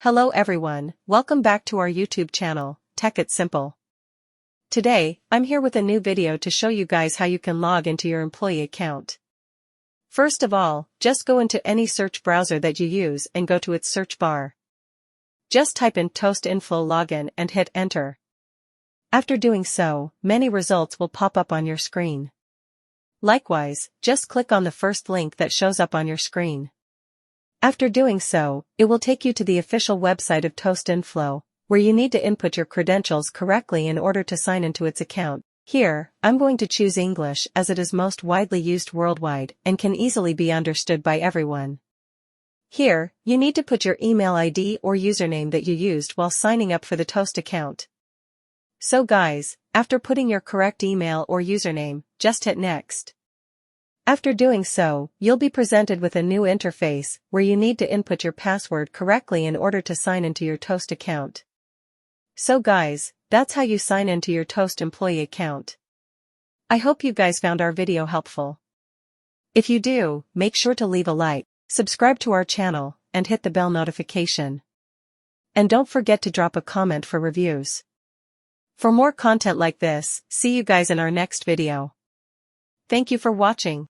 Hello everyone, welcome back to our YouTube channel, Tech It Simple. Today, I'm here with a new video to show you guys how you can log into your employee account. First of all, just go into any search browser that you use and go to its search bar. Just type in Toast Inflow Login and hit enter. After doing so, many results will pop up on your screen. Likewise, just click on the first link that shows up on your screen. After doing so, it will take you to the official website of Toast Inflow, where you need to input your credentials correctly in order to sign into its account. Here, I'm going to choose English as it is most widely used worldwide and can easily be understood by everyone. Here, you need to put your email ID or username that you used while signing up for the Toast account. So guys, after putting your correct email or username, just hit next. After doing so, you'll be presented with a new interface where you need to input your password correctly in order to sign into your Toast account. So guys, that's how you sign into your Toast employee account. I hope you guys found our video helpful. If you do, make sure to leave a like, subscribe to our channel, and hit the bell notification. And don't forget to drop a comment for reviews. For more content like this, see you guys in our next video. Thank you for watching.